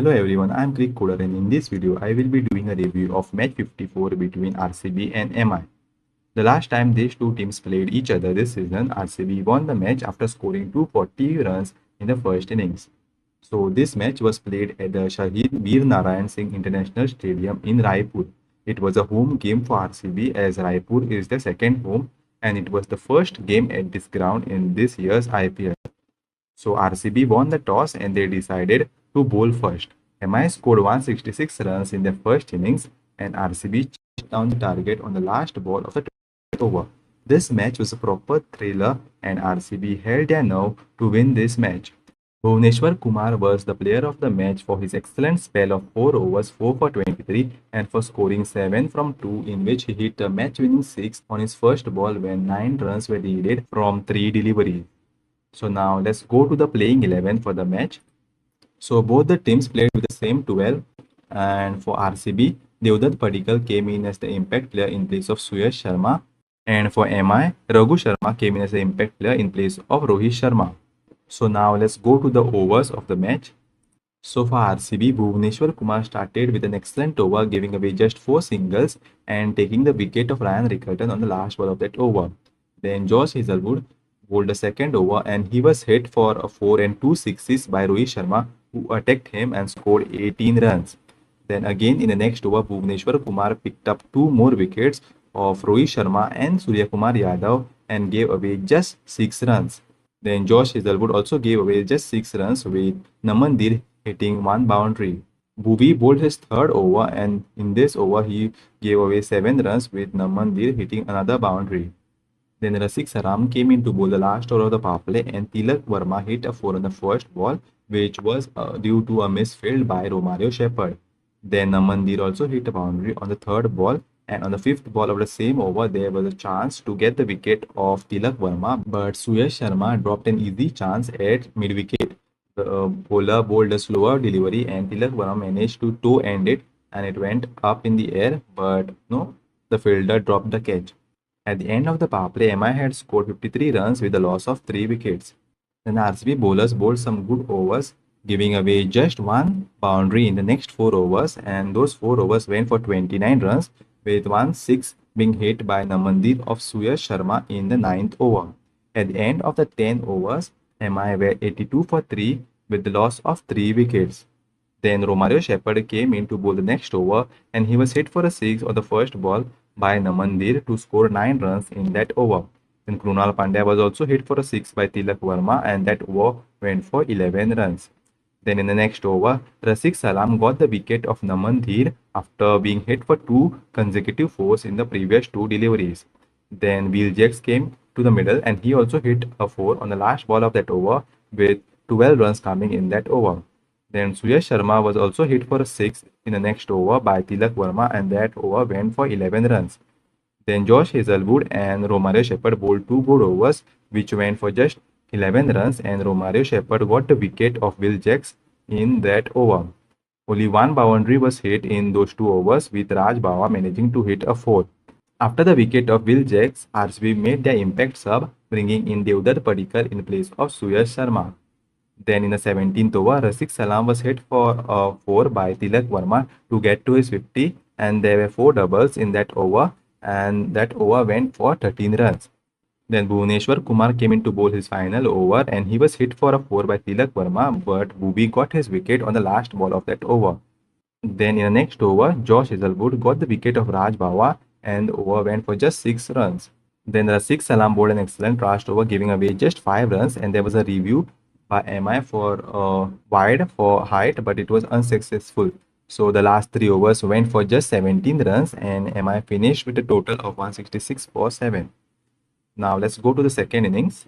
Hello everyone, I am Krick Koder and in this video I will be doing a review of match 54 between RCB and MI. The last time these two teams played each other this season, RCB won the match after scoring 240 runs in the first innings. So this match was played at the Shahid Veer Narayan Singh International Stadium in Raipur. It was a home game for RCB as Raipur is the second home and it was the first game at this ground in this year's IPL. So RCB won the toss and they decided to bowl first. MI scored 166 runs in their first innings and RCB chased down the target on the last ball of the 20th over. This match was a proper thriller and RCB held their nerve to win this match. Bhuvneshwar Kumar was the player of the match for his excellent spell of 4 overs 4 for 23 and for scoring 7 from 2 in which he hit a match-winning 6 on his first ball when 9 runs were needed from 3 deliveries. So now let's go to the playing 11 for the match. So both the teams played with the same 12 and for RCB, Devdutt Padikkal came in as the impact player in place of Suyash Sharma and for MI, Raghu Sharma came in as the impact player in place of Rohit Sharma. So now let's go to the overs of the match. So for RCB, Bhuvneshwar Kumar started with an excellent over, giving away just 4 singles and taking the wicket of Ryan Rickerton on the last ball of that over. Then Josh Hazelwood bowled the second over and he was hit for a 4 and 2 sixes by Rohit Sharma who attacked him and scored 18 runs. Then again in the next over, Bhuvneshwar Kumar picked up 2 more wickets of Rohit Sharma and Surya Kumar Yadav and gave away just 6 runs. Then Josh Hazelwood also gave away just 6 runs with Namandir hitting 1 boundary. Bhuvi bowled his third over and in this over he gave away 7 runs with Namandir hitting another boundary. Then Rasik Saram came in to bowl the last over of the power play and Tilak Verma hit a 4 on the first ball which was due to a miss field by Romario Shepherd. Then Namandir also hit a boundary on the third ball and on the fifth ball of the same over there was a chance to get the wicket of Tilak Verma but Suyash Sharma dropped an easy chance at mid-wicket. The bowler bowled a slower delivery and Tilak Verma managed to toe end it and it went up in the air but no, the fielder dropped the catch. At the end of the power play, MI had scored 53 runs with a loss of 3 wickets. Then RCB bowlers bowled some good overs, giving away just 1 boundary in the next 4 overs and those 4 overs went for 29 runs with 1 6 being hit by Namandir of Suyash Sharma in the 9th over. At the end of the 10 overs, MI were 82 for 3 with the loss of 3 wickets. Then Romario Shepherd came in to bowl the next over and he was hit for a 6 on the first ball by Namandir to score 9 runs in that over. Then Krunal Pandya was also hit for a 6 by Tilak Verma and that over went for 11 runs. Then in the next over, Rasik Salam got the wicket of Namandir after being hit for 2 consecutive 4s in the previous 2 deliveries. Then Wickets came to the middle and he also hit a 4 on the last ball of that over with 12 runs coming in that over. Then Suyash Sharma was also hit for a 6 in the next over by Tilak Verma and that over went for 11 runs. Then Josh Hazelwood and Romario Shepherd bowled 2 good overs which went for just 11 runs and Romario Shepherd got the wicket of Will Jacks in that over. Only 1 boundary was hit in those 2 overs with Raj Bawa managing to hit a 4. After the wicket of Will Jacks, RCB made their impact sub bringing in Devdutt Padikkal in place of Suyash Sharma. Then in the 17th over, Rasik Salam was hit for a 4 by Tilak Verma to get to his 50 and there were 4 doubles in that over and that over went for 13 runs. Then Bhuvneshwar Kumar came in to bowl his final over and he was hit for a 4 by Tilak Verma but Bhuvi got his wicket on the last ball of that over. Then in the next over, Josh Hazelwood got the wicket of Raj Bawa and the over went for just 6 runs. Then Rasik Salam bowled an excellent last over giving away just 5 runs and there was a review by MI for wide for height but it was unsuccessful. So the last 3 overs went for just 17 runs and MI finished with a total of 166 for 7. Now let's go to the second innings.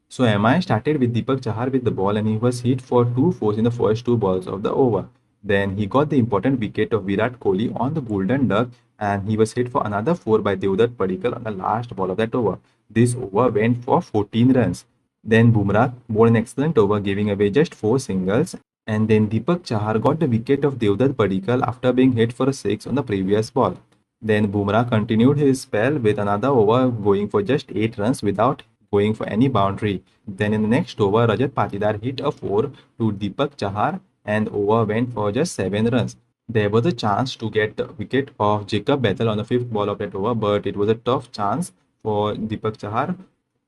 So MI started with Deepak Chahar with the ball and he was hit for 2 4s in the first 2 balls of the over. Then he got the important wicket of Virat Kohli on the golden duck and he was hit for another 4 by Devdutt Padikkal on the last ball of that over. This over went for 14 runs. Then Bumrah bowled an excellent over giving away just 4 singles and then Deepak Chahar got the wicket of Devdutt Padikkal after being hit for a 6 on the previous ball. Then Bumrah continued his spell with another over going for just 8 runs without going for any boundary. Then in the next over, Rajat Patidar hit a 4 to Deepak Chahar and over went for just 7 runs. There was a chance to get the wicket of Jacob Bethel on the fifth ball of that over, but it was a tough chance for Deepak Chahar,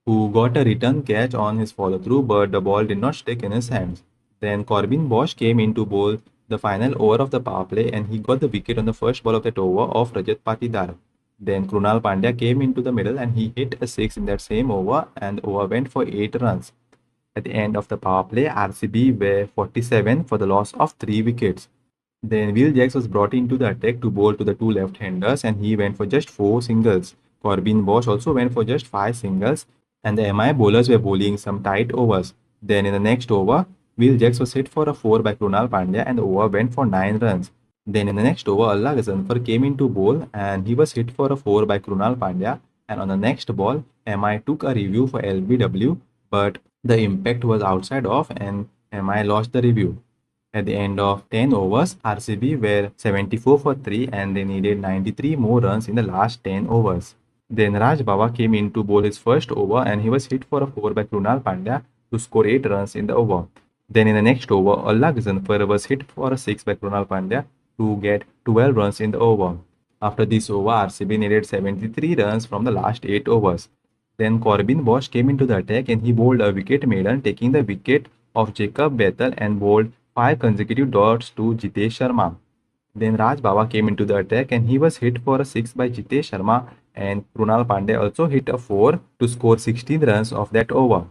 who got a return catch on his follow through, but the ball did not stick in his hands. Then Corbin Bosch came in to bowl the final over of the power play, and he got the wicket on the first ball of that over of Rajat Patidar. Then Krunal Pandya came into the middle and he hit a 6 in that same over, and over went for 8 runs. At the end of the power play, RCB were 47 for the loss of 3 wickets. Then Will Jacks was brought into the attack to bowl to the two left-handers, and he went for just 4 singles. Corbin Bosch also went for just 5 singles, and the MI bowlers were bowling some tight overs. Then in the next over, Will Jacks was hit for a 4 by Krunal Pandya, and the over went for 9 runs. Then in the next over, Allah Gazanfar came into bowl, and he was hit for a 4 by Krunal Pandya, and on the next ball, MI took a review for LBW, but the impact was outside off and MI lost the review. At the end of 10 overs, RCB were 74 for 3 and they needed 93 more runs in the last 10 overs. Then Raj Baba came in to bowl his first over and he was hit for a 4 by Krunal Pandya to score 8 runs in the over. Then in the next over, Allah Gazanfar was hit for a 6 by Krunal Pandya to get 12 runs in the over. After this over, RCB needed 73 runs from the last 8 overs. Then Corbin Bosch came into the attack and he bowled a wicket maiden, taking the wicket of Jacob Bethel and bowled 5 consecutive dots to Jitesh Sharma. Then Raj Baba came into the attack and he was hit for a 6 by Jitesh Sharma, and Krunal Pandya also hit a 4 to score 16 runs of that over.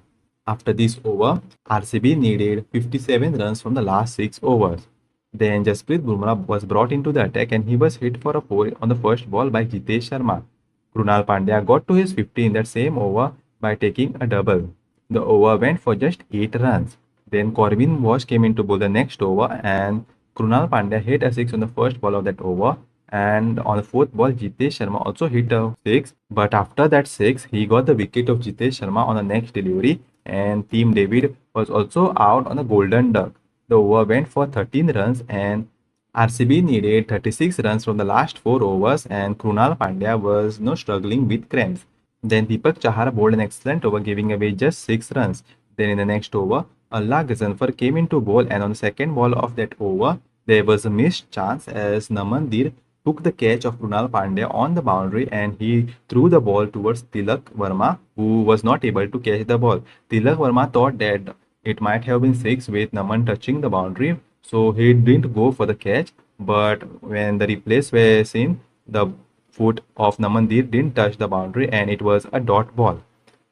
After this over, RCB needed 57 runs from the last 6 overs. Then Jasprit Bumrah was brought into the attack and he was hit for a 4 on the first ball by Jitesh Sharma. Krunal Pandya got to his 50 in that same over by taking a double. The over went for just 8 runs. Then Corbin Bosch came in to bowl the next over and Krunal Pandya hit a 6 on the first ball of that over, and on the fourth ball Jitesh Sharma also hit a 6, but after that 6 he got the wicket of Jitesh Sharma on the next delivery, and Team David was also out on a golden duck. The over went for 13 runs and RCB needed 36 runs from the last 4 overs, and Krunal Pandya was no struggling with cramps. Then Deepak Chahar bowled an excellent over, giving away just 6 runs. Then in the next over, Allah Gazanfar came into bowl, and on the second ball of that over, there was a missed chance as Namandir took the catch of Krunal Pandya on the boundary and he threw the ball towards Tilak Verma, who was not able to catch the ball. Tilak Verma thought that it might have been 6 with Naman touching the boundary, so he didn't go for the catch, but when the replays were seen, the foot of Namandir didn't touch the boundary and it was a dot ball.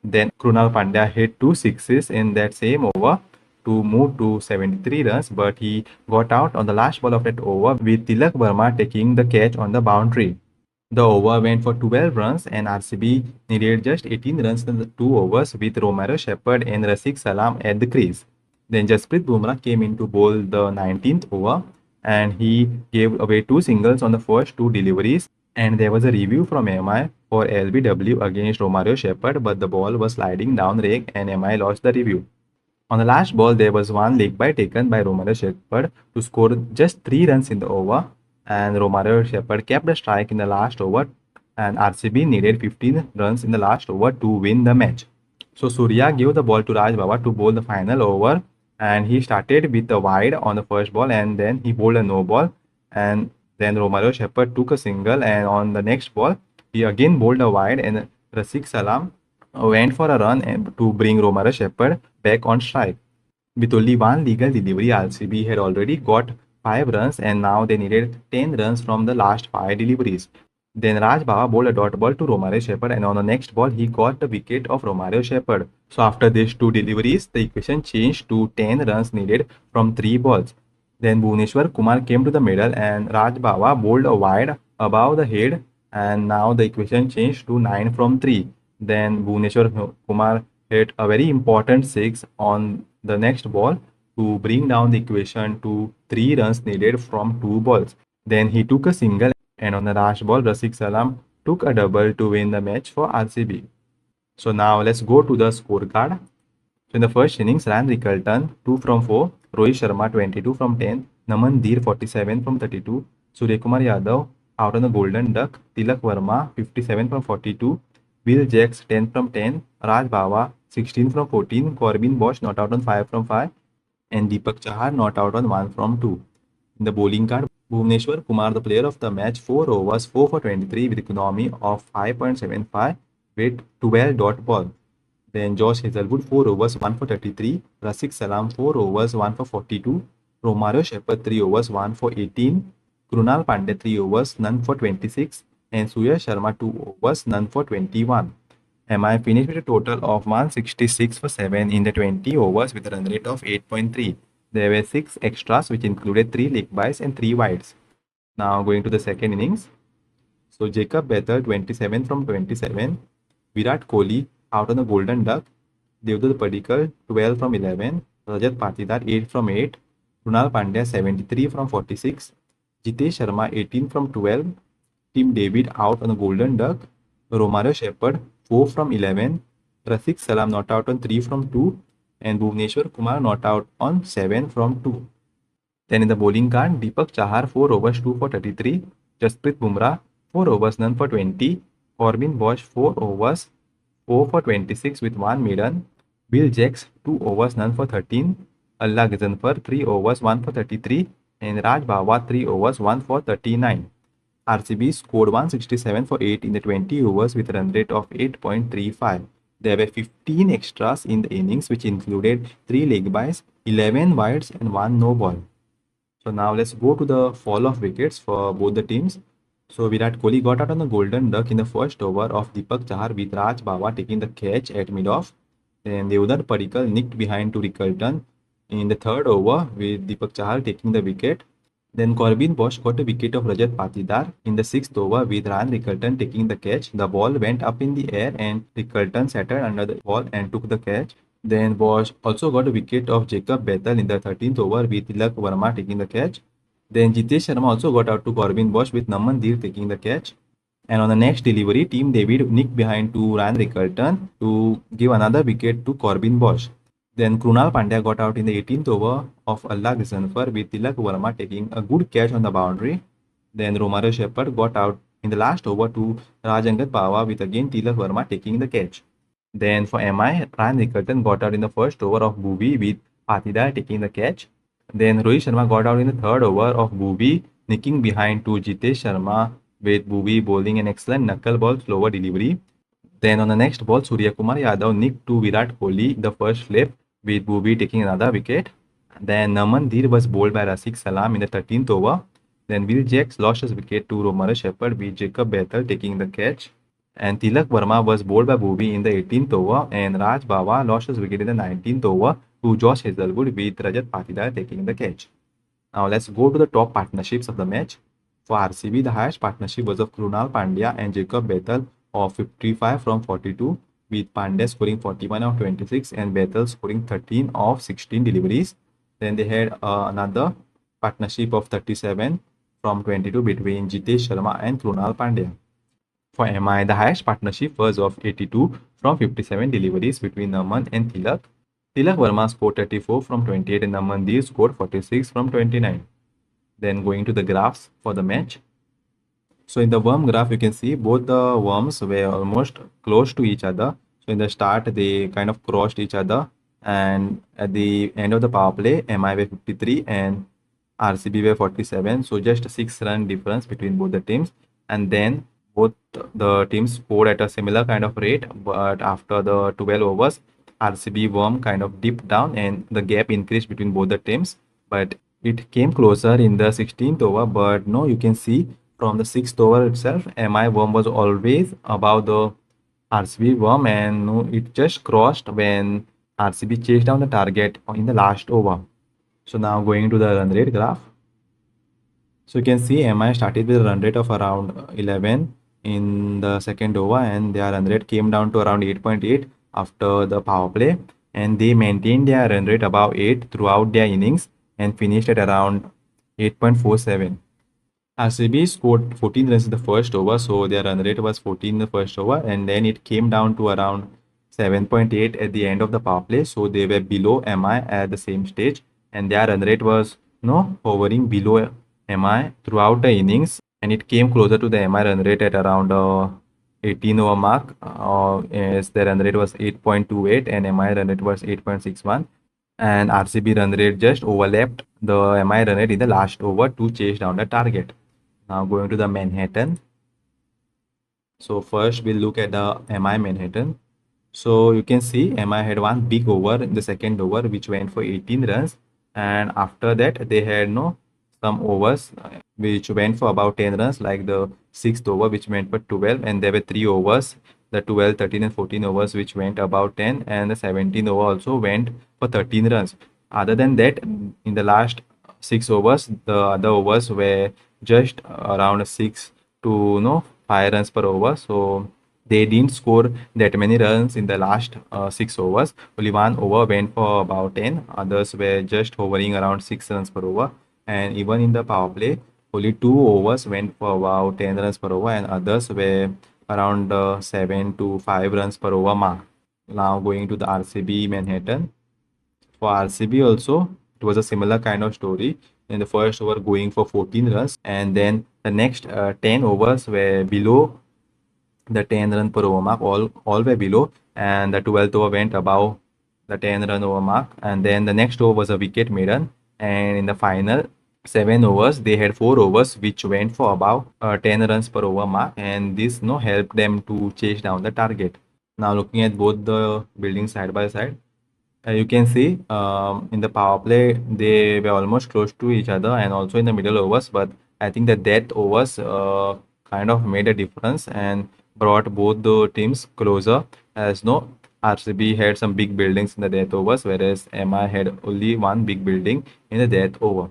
Then Krunal Pandya hit 2 sixes in that same over to move to 73 runs, but he got out on the last ball of that over with Tilak Verma taking the catch on the boundary. The over went for 12 runs and RCB needed just 18 runs in the 2 overs with Romero Shepherd and Rafiq Salam at the crease. Then Jasprit Bumrah came in to bowl the 19th over and he gave away 2 singles on the first 2 deliveries, and there was a review from MI for LBW against Romero Shepherd, but the ball was sliding down leg and MI lost the review. On the last ball, there was one leg bye taken by Romero Shepherd to score just 3 runs in the over, and Romero Shepherd kept the strike in the last over, and RCB needed 15 runs in the last over to win the match. So Surya gave the ball to Raj Baba to bowl the final over, and he started with a wide on the first ball and then he bowled a no ball, and then Romero Shepherd took a single, and on the next ball, he again bowled a wide and Rafiq Salam went for a run to bring Romero Shepherd back on strike. With only one legal delivery, RCB had already got 5 runs and now they needed 10 runs from the last 5 deliveries. Then Raj Baba bowled a dot ball to Romero Shepherd, and on the next ball he got the wicket of Romero Shepherd. So after these 2 deliveries, the equation changed to 10 runs needed from 3 balls. Then Bhuvneshwar Kumar came to the middle and Raj Baba bowled a wide above the head, and now the equation changed to 9 from 3. Then Bhuvneshwar Kumar hit a very important 6 on the next ball to bring down the equation to 3 runs needed from 2 balls. Then he took a single, and on the last ball, Rafiq Salam took a double to win the match for RCB. So now let's go to the scorecard. So in the first innings, Ryan Rickelton 2 from 4, Rohit Sharma 22 from 10, Naman Dheer 47 from 32, Suryakumar Yadav out on the golden duck, Tilak Verma 57 from 42, Will Jacks 10 from 10, Raj Baba 16 from 14, Corbin Bosch not out on 5 from 5, and Deepak Chahar not out on 1 from 2. In the bowling card, Bhuvneshwar Kumar, the player of the match, 4 overs, 4 for 23 with economy of 5.75 with 12 dot ball. Then Josh Hazelwood, 4 overs, 1 for 33. Rasik Salam, 4 overs, 1 for 42. Romario Shepherd, 3 overs, 1 for 18. Krunal Pandey, 3 overs, none for 26. And Surya Sharma, 2 overs, none for 21. MI finished with a total of 166 for 7 in the 20 overs with a run rate of 8.3. There were 6 extras which included 3 leg byes and 3 wides. Now going to the second innings. So Jacob Bethel 27 from 27. Virat Kohli out on the golden duck. Devdutt Padikkal 12 from 11. Rajat Patidar 8 from 8. Krunal Pandya 73 from 46. Jitesh Sharma 18 from 12. Tim David out on the golden duck. Romario Shepherd 4 from 11. Rasik Salam not out on 3 from 2. And Bhuvneshwar Kumar not out on 7 from 2. Then in the bowling card, Deepak Chahar 4 overs 2 for 33. Jasprit Bumrah 4 overs none for 20. Corbin Bosch 4 overs 4 for 26 with 1 maiden. Bill Jacks 2 overs none for 13. Allah Gazanfar 3 overs 1 for 33. And Raj Bawa 3 overs 1 for 39. RCB scored 167 for 8 in the 20 overs with a run rate of 8.35. There were 15 extras in the innings which included 3 leg byes, 11 wides and 1 no ball. So now let's go to the fall of wickets for both the teams. So Virat Kohli got out on the golden duck in the first over of Deepak Chahar with Raj Bawa taking the catch at mid-off. Then Devdutt Padikkal nicked behind to Rickelton in the third over with Deepak Chahar taking the wicket. Then Corbin Bosch got a wicket of Rajat Patidar in the sixth over with Ryan Rickelton taking the catch. The ball went up in the air and Rickelton settled under the ball and took the catch. Then Bosch also got a wicket of Jacob Bethel in the 13th over with Tilak Verma taking the catch. Then Jitesh Sharma also got out to Corbin Bosch with Naman Dhir taking the catch. And on the next delivery, Team David nicked behind to Ryan Rickelton to give another wicket to Corbin Bosch. Then Krunal Pandya got out in the 18th over of Allah Ghasanfar with Tilak Verma taking a good catch on the boundary. Then Romario Shepherd got out in the last over to Rajangat Bawa with again Tilak Verma taking the catch. Then for MI, Ryan Rickelton got out in the first over of Bhuvi with Patidar taking the catch. Then Rohit Sharma got out in the third over of Bhuvi, nicking behind to Jitesh Sharma with Bhuvi bowling an excellent knuckleball slower delivery. Then on the next ball, Surya Kumar Yadav nicked to Virat Kohli the first flip with Bhuvi taking another wicket. Then Naman Dhir was bowled by Rasik Salam in the 13th over. Then Will Jacks lost his wicket to Romario Shepherd with Jacob Bethel taking the catch. And Tilak Verma was bowled by Bhuvi in the 18th over. And Raj Bawa lost his wicket in the 19th over to Josh Hazelwood with Rajat Patidar taking the catch. Now let's go to the top partnerships of the match. For RCB, the highest partnership was of Krunal Pandya and Jacob Bethel of 55 from 42, with Pandya scoring 41 of 26 and Bethel scoring 13 of 16 deliveries. Then they had another partnership of 37 from 22 between Jitesh Sharma and Krunal Pandya. For MI, the highest partnership was of 82 from 57 deliveries between Naman and Tilak. Tilak Verma scored 34 from 28 and Naman Dhir scored 46 from 29. Then going to the graphs for the match. So in the worm graph, you can see both the worms were almost close to each other. So in the start, they kind of crossed each other. And at the end of the power play, MI were 53 and RCB were 47. So just a 6-run difference between both the teams. And then both the teams scored at a similar kind of rate. But after the 12 overs, RCB worm kind of dipped down and the gap increased between both the teams. But it came closer in the 16th over. But no, you can see from the 6th over itself, MI worm was always above the RCB worm, and no, it just crossed when RCB chased down the target in the last over. So now going to the run rate graph. So you can see MI started with a run rate of around 11 in the second over, and their run rate came down to around 8.8 after the power play, and they maintained their run rate above 8 throughout their innings and finished at around 8.47. RCB scored 14 runs in the first over, so their run rate was 14 in the first over, and then it came down to around 7.8 at the end of the power play. So they were below MI at the same stage, and their run rate was hovering below MI throughout the innings, and it came closer to the MI run rate at around 18 over mark, as their run rate was 8.28 and MI run rate was 8.61. and RCB run rate just overlapped the MI run rate in the last over to chase down the target. Now going to the Manhattan. So first we'll look at the MI Manhattan. So you can see MI had one big over in the second over which went for 18 runs, and after that they had some overs which went for about 10 runs, like the sixth over which went for 12, and there were three overs, the 12, 13 and 14 overs which went about 10, and the 17 over also went for 13 runs. Other than that, in the last 6 overs, the other overs were just around 6 to 5 runs per over. So they didn't score that many runs in the last 6 overs. Only one over went for about 10. Others were just hovering around 6 runs per over. And even in the power play, only 2 overs went for about 10 runs per over, and others were around 7 to 5 runs per over mark. Now going to the RCB Manhattan. For RCB also, it was a similar kind of story. In the first over going for 14 runs, and then the next 10 overs were below the 10 run per over mark, all were below, and the 12th over went above the 10 run over mark, and then the next over was a wicket maiden, and in the final 7 overs they had 4 overs which went for above 10 runs per over mark, and this helped them to chase down the target. Now looking at both the buildings side by side, you can see in the power play they were almost close to each other, and also in the middle overs, but I think the death overs kind of made a difference and brought both the teams closer, as no RCB had some big buildings in the death overs, whereas MI had only one big building in the death over.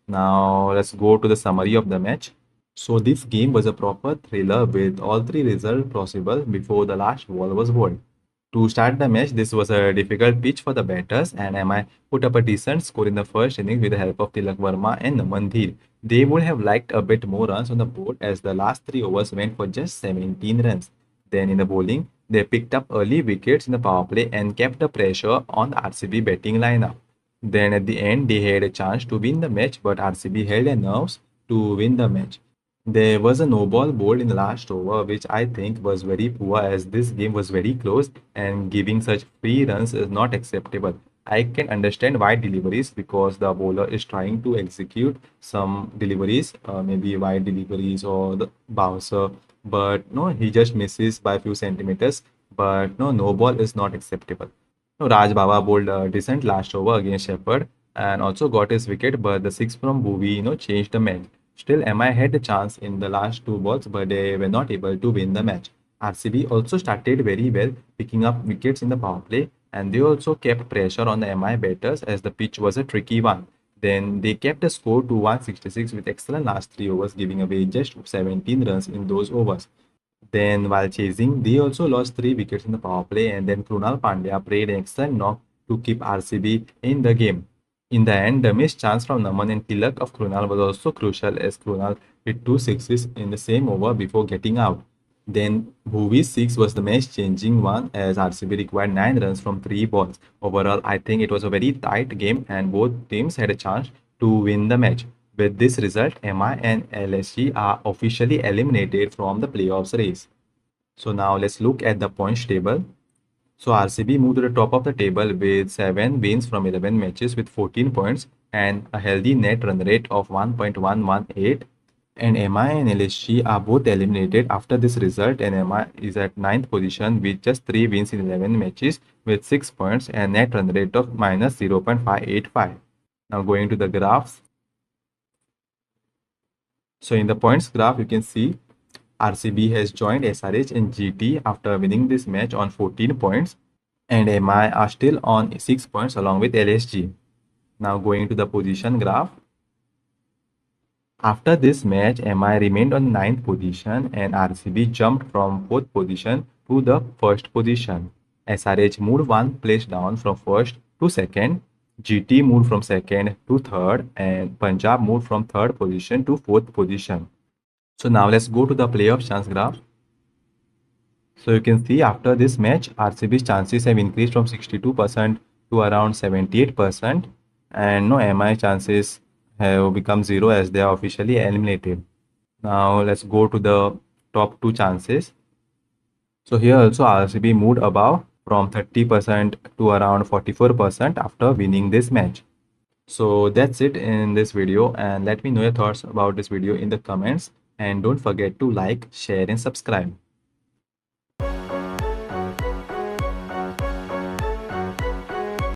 Now let's go to the summary of the match. So this game was a proper thriller with all three results possible before the last ball was bowled. To start the match, this was a difficult pitch for the batters, and MI put up a decent score in the first innings with the help of Tilak Verma and Naman Dhir. They would have liked a bit more runs on the board, as the last 3 overs went for just 17 runs. Then in the bowling, they picked up early wickets in the power play and kept the pressure on the RCB batting lineup. Then at the end, they had a chance to win the match, but RCB held their nerves to win the match. There was a no ball bowled in the last over, which I think was very poor, as this game was very close and giving such free runs is not acceptable. I can understand wide deliveries because the bowler is trying to execute some deliveries, maybe wide deliveries or the bouncer, but no, he just misses by a few centimeters. But no ball is not acceptable. No, Raj Baba bowled a decent last over against Shepherd and also got his wicket, but the six from Bhuvi, changed the match. Still, MI had a chance in the last two balls, but they were not able to win the match. RCB also started very well, picking up wickets in the power play, and they also kept pressure on the MI batters as the pitch was a tricky one. Then they kept the score to 166 with excellent last 3 overs, giving away just 17 runs in those overs. Then, while chasing, they also lost 3 wickets in the power play, and then Krunal Pandya played an excellent knock to keep RCB in the game. In the end, the missed chance from Naman and Tilak of Krunal was also crucial, as Krunal hit 2 sixes in the same over before getting out. Then Bhuvi's 6 was the match-changing one, as RCB required 9 runs from 3 balls. Overall, I think it was a very tight game and both teams had a chance to win the match. With this result, MI and LSG are officially eliminated from the playoffs race. So now let's look at the points table. So RCB moved to the top of the table with 7 wins from 11 matches with 14 points and a healthy net run rate of 1.118. And MI and LSG are both eliminated after this result, and MI is at 9th position with just 3 wins in 11 matches with 6 points and net run rate of minus 0.585. Now going to the graphs. So in the points graph, you can see RCB has joined SRH and GT after winning this match on 14 points, and MI are still on 6 points along with LSG. Now going to the position graph. After this match, MI remained on 9th position and RCB jumped from 4th position to the 1st position. SRH moved 1 place down from 1st to 2nd. GT moved from 2nd to 3rd, and Punjab moved from 3rd position to 4th position. So now let's go to the playoff chance graph. So you can see after this match, RCB's chances have increased from 62% to around 78%, and no MI chances have become 0 as they are officially eliminated. Now let's go to the top 2 chances. So here also RCB moved above from 30% to around 44% after winning this match. So that's it in this video, and let me know your thoughts about this video in the comments, and don't forget to like, share and subscribe.